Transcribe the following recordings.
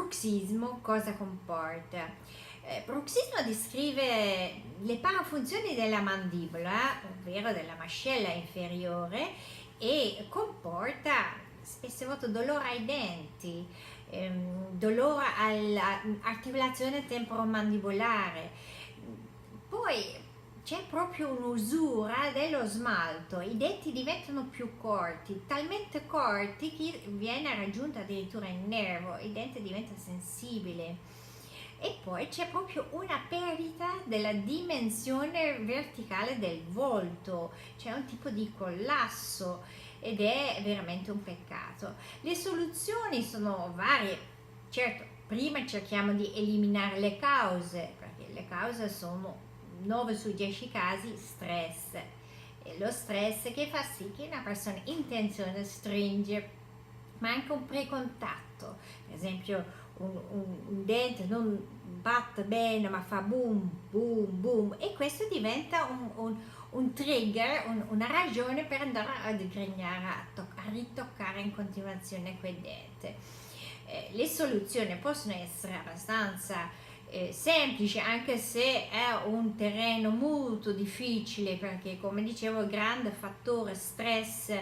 bruxismo cosa comporta? Bruxismo descrive le parafunzioni della mandibola, ovvero della mascella inferiore, e comporta spesso volte dolore ai denti, dolore all'articolazione temporomandibolare. Poi c'è proprio un'usura dello smalto, i denti diventano più corti, talmente corti che viene raggiunto addirittura il nervo, il dente diventa sensibile. E poi c'è proprio una perdita della dimensione verticale del volto, c'è un tipo di collasso ed è veramente un peccato. Le soluzioni sono varie, certo, prima cerchiamo di eliminare le cause, perché le cause sono 9 su 10 casi stress. E lo stress che fa sì che una persona in tensione stringe, ma anche un precontatto, per esempio un dente non batte bene ma fa boom boom boom, e questo diventa un trigger, una ragione per andare a digrignare, a ritoccare in continuazione quel dente. Le soluzioni possono essere abbastanza semplici, anche se è un terreno molto difficile, perché come dicevo il grande fattore stress,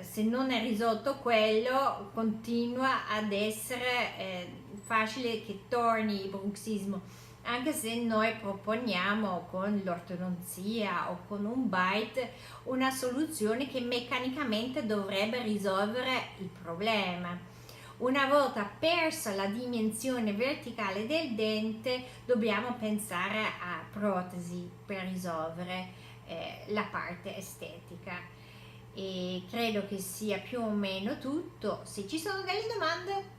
se non è risolto quello, continua ad essere facile che torni il bruxismo, anche se noi proponiamo con l'ortodonzia o con un bite una soluzione che meccanicamente dovrebbe risolvere il problema. Una volta persa la dimensione verticale del dente, dobbiamo pensare a protesi per risolvere la parte estetica. E credo che sia più o meno tutto. Se ci sono delle domande